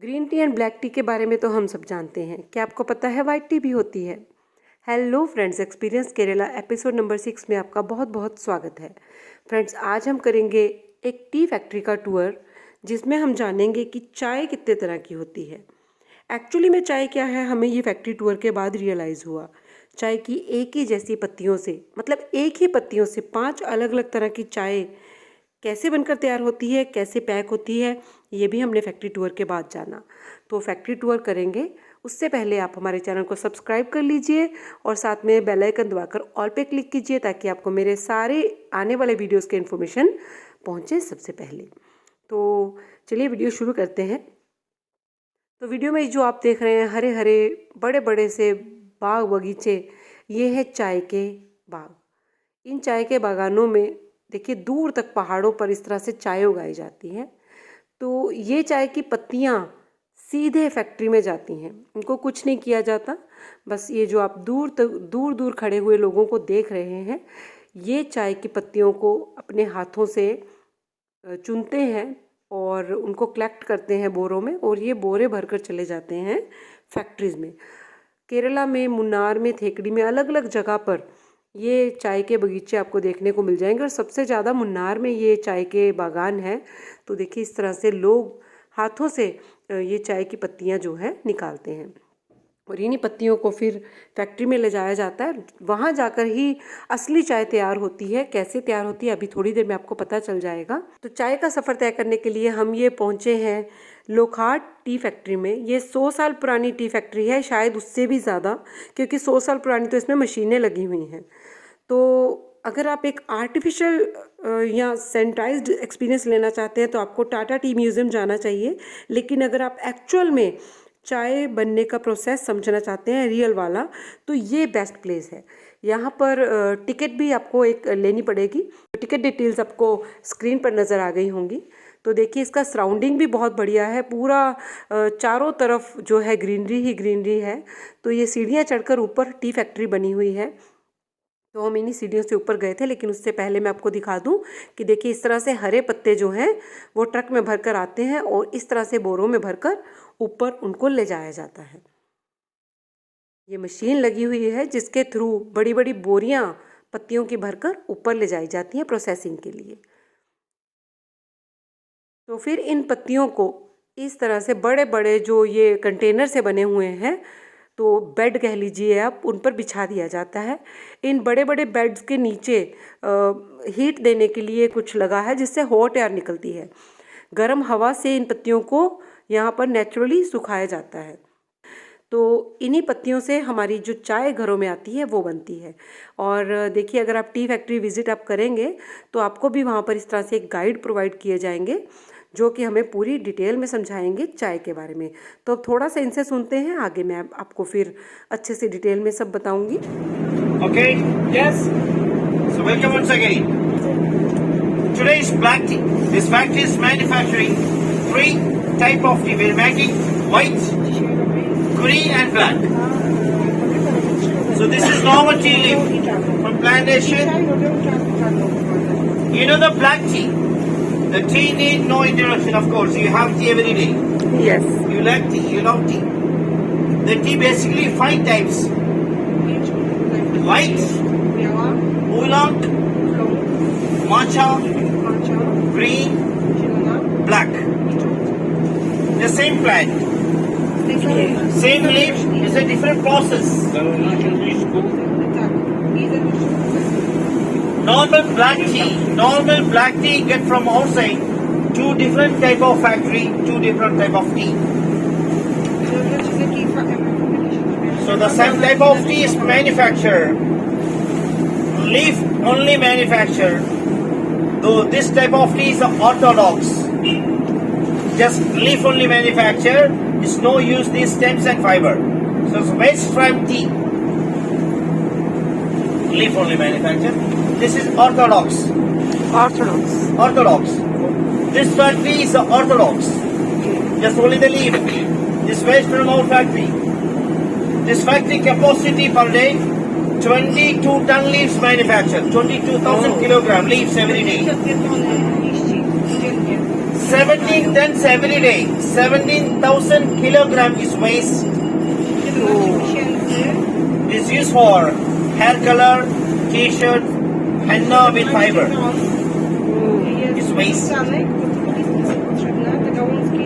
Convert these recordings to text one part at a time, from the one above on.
Green tea and black T के बारे में तो हम सब जानते हैं। क्या आपको पता है वाइट टी भी होती है? Hello friends, experience Kerala episode number 6 में आपका बहुत बहुत स्वागत है। फ्रेंड्स, आज हम करेंगे एक टी फैक्ट्री का टूर, जिसमें हम जानेंगे कि चाय कितने तरह की होती है। एक्चुअली में चाय क्या है, हमें ये फैक्ट्री टूर के बाद रियलाइज़ हुआ। चाय की एक ही जैसी पत्तियों से, मतलब एक ही पत्तियों से 5 अलग अलग तरह की चाय कैसे बनकर तैयार होती है, कैसे पैक होती है, ये भी हमने फैक्ट्री टूर के बाद जाना। तो फैक्ट्री टूर करेंगे, उससे पहले आप हमारे चैनल को सब्सक्राइब कर लीजिए और साथ में बेल आइकन दबाकर ऑल पे क्लिक कीजिए, ताकि आपको मेरे सारे आने वाले वीडियोस के इन्फॉर्मेशन पहुंचे सबसे पहले। तो चलिए वीडियो शुरू करते हैं। तो वीडियो में जो आप देख रहे हैं हरे हरे बड़े बड़े से बाग बगीचे, ये है चाय के बाग। इन चाय के बागानों में देखिए दूर तक पहाड़ों पर इस तरह से चाय उगाई जाती है। तो ये चाय की पत्तियाँ सीधे फैक्ट्री में जाती हैं, इनको कुछ नहीं किया जाता। बस ये जो आप दूर दूर खड़े हुए लोगों को देख रहे हैं, ये चाय की पत्तियों को अपने हाथों से चुनते हैं और उनको कलेक्ट करते हैं बोरों में, और ये बोरे भरकर चले जाते हैं फैक्ट्रीज़ में। केरला में, मुन्नार में, थेकड़ी में, अलग अलग जगह पर ये चाय के बगीचे आपको देखने को मिल जाएंगे, और सबसे ज़्यादा मुन्नार में ये चाय के बागान हैं। तो देखिए इस तरह से लोग हाथों से ये चाय की पत्तियां जो है निकालते हैं, और इन्हीं पत्तियों को फिर फैक्ट्री में ले जाया जाता है। वहाँ जाकर ही असली चाय तैयार होती है। कैसे तैयार होती है अभी थोड़ी देर में आपको पता चल जाएगा। तो चाय का सफ़र तय करने के लिए हम ये पहुँचे हैं लोखाट टी फैक्ट्री में। ये 100 साल पुरानी टी फैक्ट्री है, शायद उससे भी ज़्यादा, क्योंकि 100 साल पुरानी तो इसमें मशीनें लगी हुई हैं। तो अगर आप एक आर्टिफिशियल या सैनिटाइज्ड एक्सपीरियंस लेना चाहते हैं तो आपको टाटा टी म्यूज़ियम जाना चाहिए। लेकिन अगर आप एक्चुअल में चाय बनने का प्रोसेस समझना चाहते हैं रियल वाला, तो ये बेस्ट प्लेस है। यहाँ पर टिकट भी आपको एक लेनी पड़ेगी। टिकट डिटेल्स आपको स्क्रीन पर नज़र आ गई होंगी। तो देखिए इसका सराउंडिंग भी बहुत बढ़िया है, पूरा चारों तरफ जो है ग्रीनरी ही ग्रीनरी है। तो ये सीढ़ियाँ चढ़कर ऊपर टी फैक्ट्री बनी हुई है। तो हम इन्हीं सीढ़ियों से ऊपर गए थे, लेकिन उससे पहले मैं आपको दिखा दूं कि देखिए इस तरह से हरे पत्ते जो हैं वो ट्रक में भरकर आते हैं, और इस तरह से बोरों में भरकर ऊपर उनको ले जाया जाता है। ये मशीन लगी हुई है जिसके थ्रू बड़ी बड़ी बोरियां पत्तियों की भरकर ऊपर ले जाई जाती हैं प्रोसेसिंग के लिए। तो फिर इन पत्तियों को इस तरह से बड़े बड़े जो ये कंटेनर से बने हुए हैं, तो बेड कह लीजिए आप, उन पर बिछा दिया जाता है। इन बड़े बड़े बेड्स के नीचे हीट देने के लिए कुछ लगा है, जिससे हॉट एयर निकलती है। गर्म हवा से इन पत्तियों को यहाँ पर नेचुरली सुखाया जाता है। तो इन्हीं पत्तियों से हमारी जो चाय घरों में आती है वो बनती है। और देखिए अगर आप टी फैक्ट्री विज़िट आप करेंगे तो आपको भी वहाँ पर इस तरह से एक गाइड प्रोवाइड किए जाएंगे, जो कि हमें पूरी डिटेल में समझाएंगे चाय के बारे में। तो अब थोड़ा सा इनसे सुनते हैं, आगे मैं आपको फिर अच्छे से डिटेल में सब बताऊंगी। Okay, yes. So welcome once again. Today is black tea. This factory is manufacturing 3 type of tea. We're making white, green and black. So this is normal tea leaf from plantation. You know the black tea. The tea need no introduction, of course. You have tea every day. Yes. You like tea, you love tea. The tea basically 5 types. White, oolong, matcha, green, black. The same plant, same leaf, is a different process. Normal black tea get from outside. 2 different type of factory, 2 different type of tea. So the same type of tea is manufactured. Leaf only manufactured. Though this type of tea is orthodox. Just leaf only manufactured. It's no use these stems and fiber. So it's waste from tea. Leaf only manufactured. This is orthodox. Orthodox. This factory is orthodox. Just only the leaf. This waste from our factory. This factory capacity per day 22 ton leaves manufactured. 22,000 kilogram leaves every day. 17 tons every day. 17,000 kilogram is waste. Is used for hair color, t-shirt, henna with fiber. It's waste.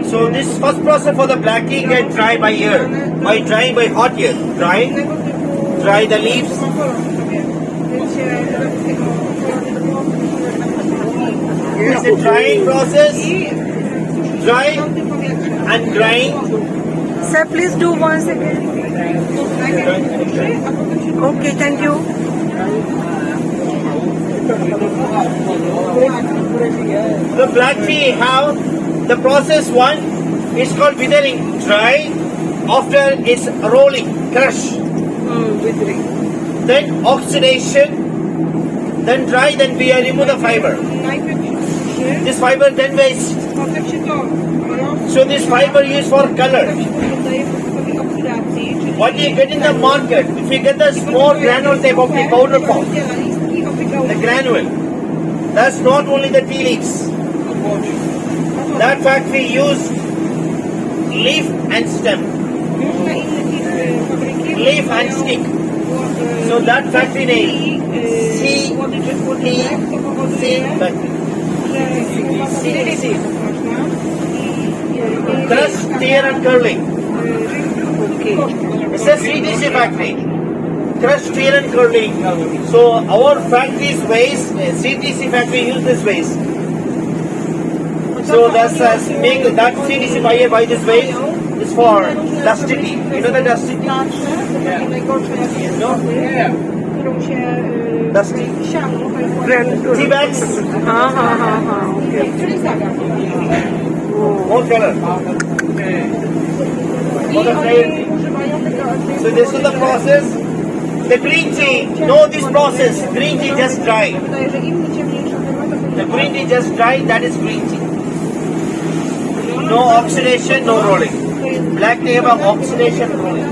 So this first process for the blacking get dry by air. By drying by hot air. Dry the leaves. It's a drying process. Dry and grind. Sir, please do once again. Okay, thank you. The black tea have the process one is called withering. Dry after it's rolling, crush. Then oxidation. Then dry. Then we remove the fiber. This fiber then waste. So this fiber used for color. What you get in the market, if you get the small granule type of the powder form, the granule, that's not only the tea leaves. That factory used leaf and stem, leaf and stick. So that factory name, CTC factory. Crush, tear and curling. It's a CTC factory. Crush, tear and curling. So our factory's waste, CTC factory use this waste. So that's make that CTC by this waste is for dusty tea. You know the dusty tea? No? Dusty. Tea bags. Okay. More color. So this is the process. The green tea, know this process. Green tea just dry. The green tea just dry, that is green tea. No oxidation, no rolling. Black tea have oxidation, rolling.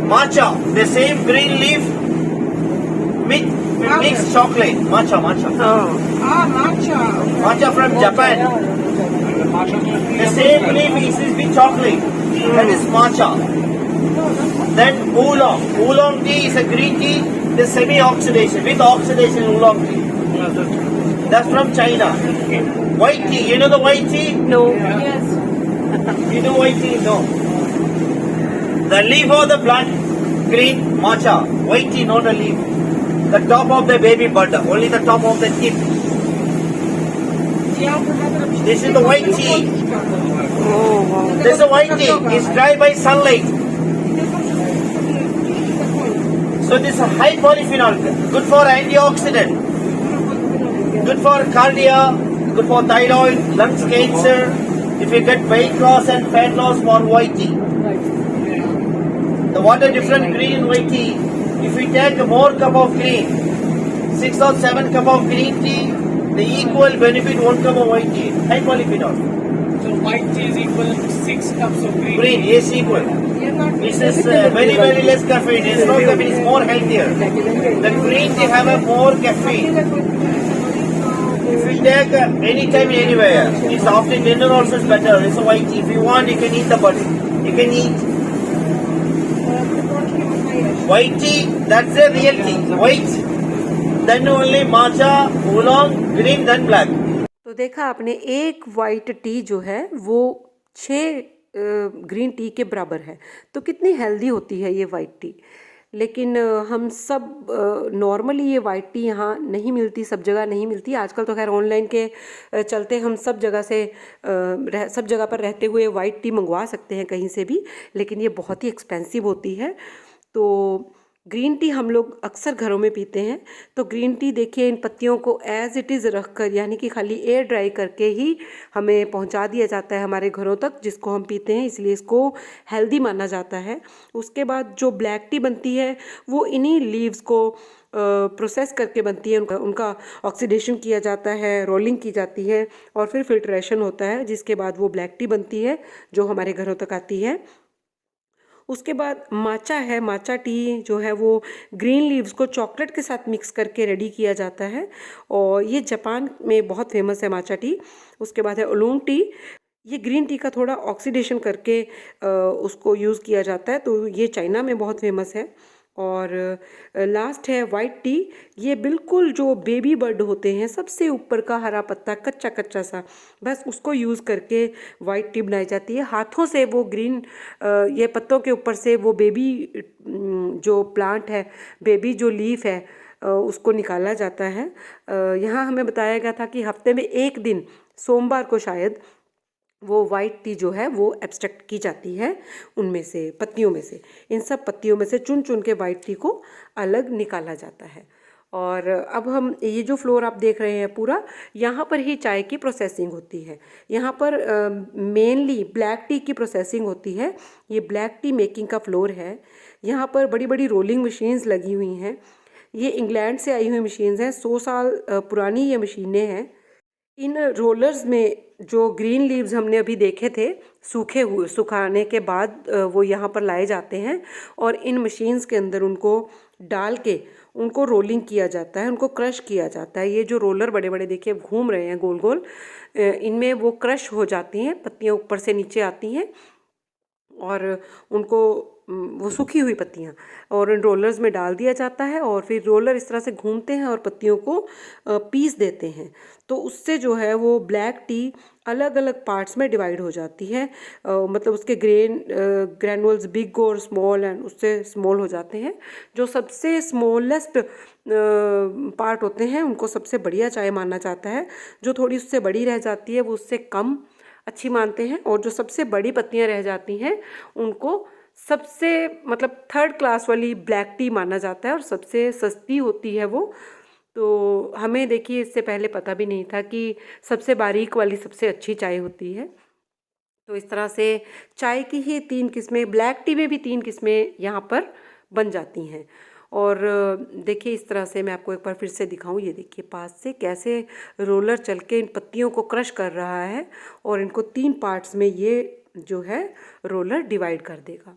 Matcha, the same green leaf mixed chocolate. Matcha. Matcha from Japan. The same leaf is with chocolate. That is matcha. Then oolong. Oolong tea is a green tea. The semi-oxidation. With oxidation oolong tea. That's from China. White tea. You know the white tea? No. You know white tea? No. The leaf of the plant, green, matcha. White tea, not a leaf. The top of the baby bud. Only the top of the tip. This is the white tea. This is the white tea. It's dry by sunlight. So this is a high polyphenol. Good for antioxidant. Good for cardia. Good for thyroid, lungs cancer. If you get weight loss and fat loss for white tea. The water different green and white tea. If we take more cup of green, 6 or 7 cup of green tea, the equal benefit 1 cup of white tea. High polyphenol. So white tea is equal to 6 cups of green. Green, yes, equal. This is very less caffeine. It's not caffeine, it's more healthier. The green tea have a more caffeine. If you take anytime, anywhere, it's after dinner also is better. It's a white tea. If you want, you can eat the butter. You can eat white tea, that's a real tea. White, then only matcha, oolong, green, then black. तो देखा आपने, एक white T जो है वो 6 green tea के बराबर है। तो कितनी हेल्दी होती है ये वाइट टी। लेकिन हम सब नॉर्मली ये वाइट टी यहाँ नहीं मिलती, सब जगह नहीं मिलती। आजकल तो खैर ऑनलाइन के चलते हम सब जगह पर रहते हुए वाइट टी मंगवा सकते हैं कहीं से भी, लेकिन ये बहुत ही एक्सपेंसिव होती है। तो ग्रीन टी हम लोग अक्सर घरों में पीते हैं। तो ग्रीन टी देखिए, इन पत्तियों को एज इट इज़ रख कर, यानी कि खाली एयर ड्राई करके ही हमें पहुंचा दिया जाता है हमारे घरों तक, जिसको हम पीते हैं, इसलिए इसको हेल्दी माना जाता है। उसके बाद जो ब्लैक टी बनती है वो इन्हीं लीव्स को प्रोसेस करके बनती है। उनका ऑक्सीडेशन किया जाता है, रोलिंग की जाती है और फिर फिल्ट्रेशन होता है, जिसके बाद वो ब्लैक टी बनती है जो हमारे घरों तक आती है। उसके बाद माचा है, माचा टी जो है वो ग्रीन लीव्स को चॉकलेट के साथ मिक्स करके रेडी किया जाता है और ये जापान में बहुत फेमस है माचा टी। उसके बाद है ओलोंग टी, ये ग्रीन टी का थोड़ा ऑक्सीडेशन करके उसको यूज़ किया जाता है, तो ये चाइना में बहुत फेमस है। और लास्ट है वाइट टी, ये बिल्कुल जो बेबी बर्ड होते हैं सबसे ऊपर का हरा पत्ता कच्चा कच्चा सा, बस उसको यूज़ करके वाइट टी बनाई जाती है। हाथों से वो ग्रीन ये पत्तों के ऊपर से वो बेबी जो प्लांट है, बेबी जो लीफ है उसको निकाला जाता है। यहाँ हमें बताया गया था कि हफ्ते में एक दिन सोमवार को शायद वो वाइट टी जो है वो एब्स्ट्रैक्ट की जाती है उनमें से, पत्तियों में से, इन सब पत्तियों में से चुन चुन के वाइट टी को अलग निकाला जाता है। और अब हम ये जो फ्लोर आप देख रहे हैं पूरा, यहाँ पर ही चाय की प्रोसेसिंग होती है। यहाँ पर मेनली ब्लैक टी की प्रोसेसिंग होती है। ये ब्लैक टी मेकिंग का फ्लोर है। यहाँ पर बड़ी बड़ी रोलिंग मशीन्स लगी हुई हैं। ये इंग्लैंड से आई हुई मशीन्स हैं, 100 साल पुरानी ये मशीनें हैं। इन रोलर्स में जो ग्रीन लीव्स हमने अभी देखे थे सूखे हुए, सुखाने के बाद वो यहाँ पर लाए जाते हैं और इन मशीन्स के अंदर उनको डाल के उनको रोलिंग किया जाता है, उनको क्रश किया जाता है। ये जो रोलर बड़े बड़े देखिए घूम रहे हैं गोल गोल, इनमें वो क्रश हो जाती हैं, पत्तियाँ ऊपर से नीचे आती हैं और उनको वो सूखी हुई पत्तियाँ और इन रोलर्स में डाल दिया जाता है और फिर रोलर इस तरह से घूमते हैं और पत्तियों को पीस देते हैं। तो उससे जो है वो ब्लैक टी अलग अलग पार्ट्स में डिवाइड हो जाती है, मतलब उसके ग्रैनुअल्स बिग और स्मॉल एंड उससे स्मॉल हो जाते हैं। जो सबसे स्मॉलेस्ट पार्ट होते हैं उनको सबसे बढ़िया चाय माना जाता है। जो थोड़ी उससे बड़ी रह जाती है वो उससे कम अच्छी मानते हैं और जो सबसे बड़ी पत्तियां रह जाती हैं उनको सबसे मतलब थर्ड क्लास वाली ब्लैक टी माना जाता है और सबसे सस्ती होती है वो। तो हमें देखिए इससे पहले पता भी नहीं था कि सबसे बारीक वाली सबसे अच्छी चाय होती है। तो इस तरह से चाय की ही 3 किस्में, ब्लैक टी में भी 3 किस्में यहाँ पर बन जाती हैं। और देखिए इस तरह से मैं आपको एक बार फिर से दिखाऊं, ये देखिए पास से कैसे रोलर चल के इन पत्तियों को क्रश कर रहा है और इनको 3 पार्ट्स में ये जो है रोलर डिवाइड कर देगा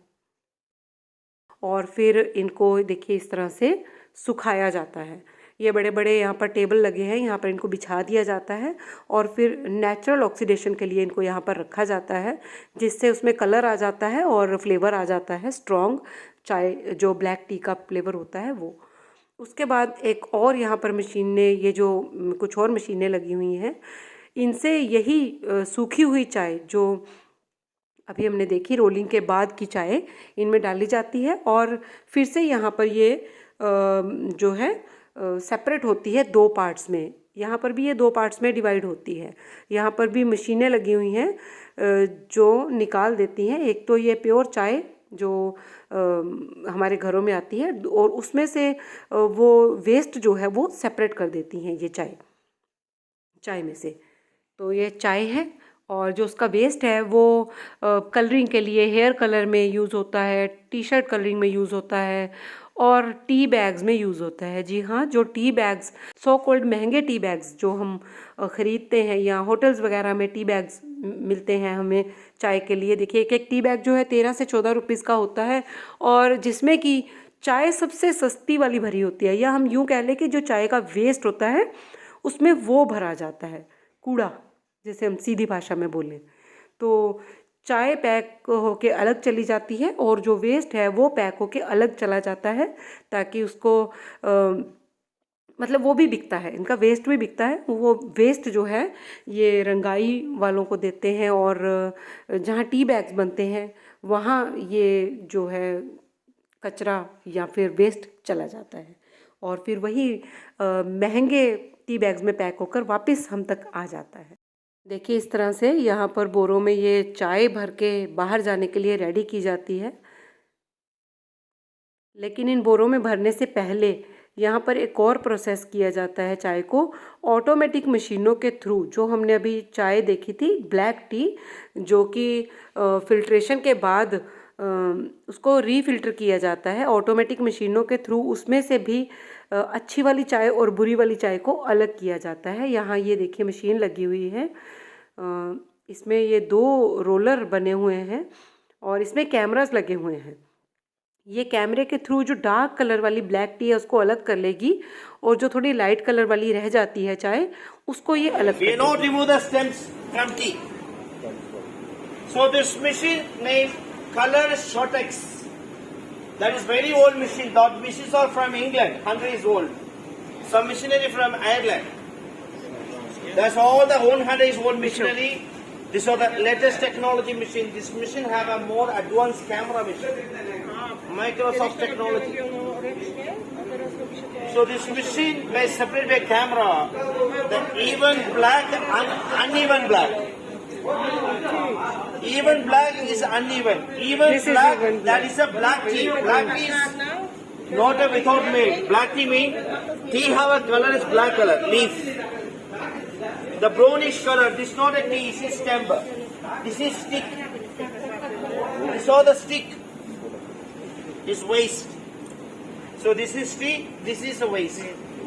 और फिर इनको देखिए इस तरह से सुखाया जाता है। ये बड़े बड़े यहाँ पर टेबल लगे हैं, यहाँ पर इनको बिछा दिया जाता है और फिर नेचुरल ऑक्सीडेशन के लिए इनको यहाँ पर रखा जाता है, जिससे उसमें कलर आ जाता है और फ्लेवर आ जाता है स्ट्रॉन्ग चाय, जो ब्लैक टी का फ्लेवर होता है वो। उसके बाद एक और यहाँ पर मशीनें, ये जो कुछ और मशीनें लगी हुई हैं, इनसे यही सूखी हुई चाय जो अभी हमने देखी रोलिंग के बाद की चाय इनमें डाली जाती है और फिर से यहाँ पर ये जो है सेपरेट होती है 2 पार्ट्स में। यहाँ पर भी ये 2 पार्ट्स में डिवाइड होती है। यहाँ पर भी मशीनें लगी हुई हैं जो निकाल देती हैं। एक तो ये प्योर चाय जो हमारे घरों में आती है और उसमें से वो वेस्ट जो है वो सेपरेट कर देती हैं ये चाय में से। तो ये चाय है और जो उसका वेस्ट है वो कलरिंग के लिए हेयर कलर में यूज़ होता है, टी शर्ट कलरिंग में यूज़ होता है और टी बैग्स में यूज़ होता है। जी हाँ, जो टी बैग्स, सो कॉल्ड महंगे टी बैग्स जो हम ख़रीदते हैं या होटल्स वगैरह में टी बैग्स मिलते हैं हमें चाय के लिए। देखिए एक एक टी बैग जो है 13 से 14 रुपीज़ का होता है और जिसमें कि चाय सबसे सस्ती वाली भरी होती है, या हम यूँ कह लें कि जो चाय का वेस्ट होता है उसमें वो भरा जाता है, कूड़ा जैसे हम सीधी भाषा में बोलें। तो चाय पैक होके अलग चली जाती है और जो वेस्ट है वो पैक होके अलग चला जाता है, ताकि उसको मतलब वो भी बिकता है, इनका वेस्ट भी बिकता है। वो वेस्ट जो है ये रंगाई वालों को देते हैं और जहाँ टी बैग्स बनते हैं वहाँ ये जो है कचरा या फिर वेस्ट चला जाता है और फिर वही महंगे टी बैग्स में पैक होकर वापस हम तक आ जाता है। देखिए इस तरह से यहाँ पर बोरों में ये चाय भर के बाहर जाने के लिए रेडी की जाती है। लेकिन इन बोरों में भरने से पहले यहाँ पर एक और प्रोसेस किया जाता है चाय को ऑटोमेटिक मशीनों के थ्रू। जो हमने अभी चाय देखी थी ब्लैक टी, जो कि फिल्ट्रेशन के बाद उसको रीफिल्टर किया जाता है ऑटोमेटिक मशीनों के थ्रू। उसमें से भी अच्छी वाली चाय और बुरी वाली चाय को अलग किया जाता है। यहाँ ये देखिए मशीन लगी हुई है, इसमें ये 2 रोलर बने हुए हैं और इसमें कैमरास लगे हुए हैं। ये कैमरे के थ्रू जो डार्क कलर वाली ब्लैक टी है उसको अलग कर लेगी और जो थोड़ी लाइट कलर वाली रह जाती है चाय उसको ये अलग We कर not देगी। remove the stems from tea. So this machine named Color Shotex. That is very old machine. That machines are from England. 100 years old. Some machinery from Ireland. That's all the 100 years old machinery. These are the latest technology machine. This machine have a more advanced camera machine. Microsoft technology. So this machine may separate by camera the even black and uneven black. Even black is uneven. Even This is black, even black. that is a black tea. Black tea is not a without milk. Black tea means tea have a color is black color, leaf. The brownish color, this is not a tea, this is timber. This is stick. This is the stick. This waste. So this is tea, this is a waste.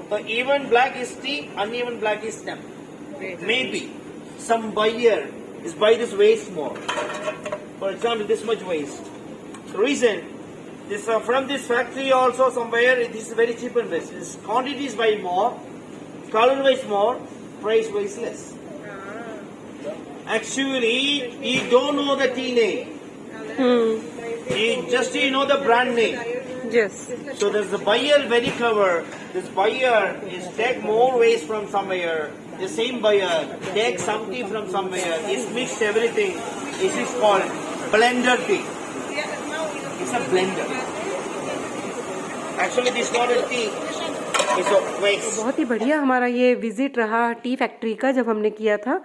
So even black is tea, uneven black is stem. Maybe some buyer is buy this waste more. For example, this much waste. The reason this from this factory also somewhere this is very cheap and best. This quantity is buy more, color wise more, price wise less. Actually, you don't know the tea name. You know the brand name. Yes. So there's the buyer very clever. This buyer is take more waste from somewhere. The same buyer take something from somewhere. He's mixed everything. This is called blender tea. It's a blender. Actually, this is not a tea. It's a waste. बहुत ही बढ़िया हमारा ये visit रहा tea factory का जब हमने किया था।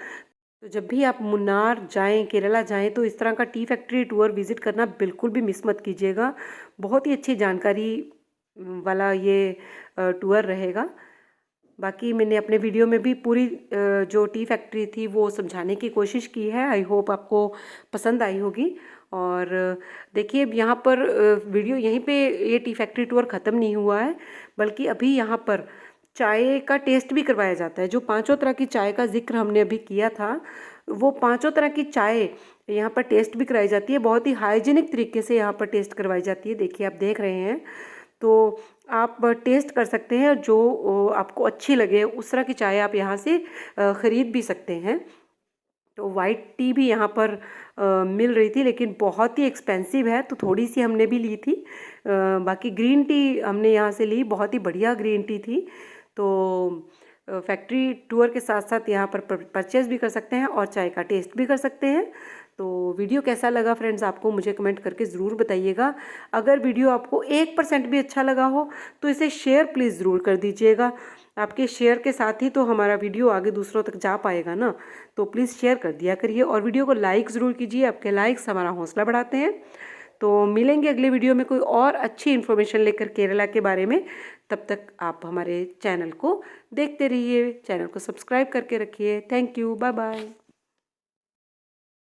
तो जब भी आप मुन्नार जाएं, केरला जाएं तो इस तरह का टी फैक्ट्री टूर विज़िट करना बिल्कुल भी मिस मत कीजिएगा। बहुत ही अच्छी जानकारी वाला ये टूर रहेगा। बाकी मैंने अपने वीडियो में भी पूरी जो टी फैक्ट्री थी वो समझाने की कोशिश की है। आई होप आपको पसंद आई होगी। और देखिए यहाँ पर वीडियो यहीं पे ये टी फैक्ट्री टूर ख़त्म नहीं हुआ है, बल्कि अभी यहाँ पर चाय का टेस्ट भी करवाया जाता है। जो 5 तरह की चाय का जिक्र हमने अभी किया था वो 5 तरह की चाय यहाँ पर टेस्ट भी कराई जाती है। बहुत ही हाइजीनिक तरीके से यहाँ पर टेस्ट करवाई जाती है। देखिए आप देख रहे हैं तो आप टेस्ट कर सकते हैं। जो आपको अच्छी लगे उस तरह की चाय आप यहाँ से ख़रीद भी सकते हैं। तो वाइट टी भी यहाँ पर मिल रही थी लेकिन बहुत ही एक्सपेंसिव है तो थोड़ी सी हमने भी ली थी। बाकी ग्रीन टी हमने यहाँ से ली, बहुत ही बढ़िया ग्रीन टी थी। तो फैक्ट्री टूर के साथ साथ यहाँ पर परचेज़ भी कर सकते हैं और चाय का टेस्ट भी कर सकते हैं। तो वीडियो कैसा लगा फ्रेंड्स आपको मुझे कमेंट करके ज़रूर बताइएगा। अगर वीडियो आपको 1% भी अच्छा लगा हो तो इसे शेयर प्लीज़ ज़रूर कर दीजिएगा। आपके शेयर के साथ ही तो हमारा वीडियो आगे दूसरों तक जा पाएगा ना। तो प्लीज़ शेयर कर दिया करिए और वीडियो को लाइक ज़रूर कीजिए। आपके लाइक्स हमारा हौसला बढ़ाते हैं। तो मिलेंगे अगले वीडियो में कोई और अच्छी इन्फॉर्मेशन लेकर केरला के बारे में। तब तक आप हमारे चैनल को देखते रहिए, चैनल को सब्सक्राइब करके रखिए। Thank you, bye bye.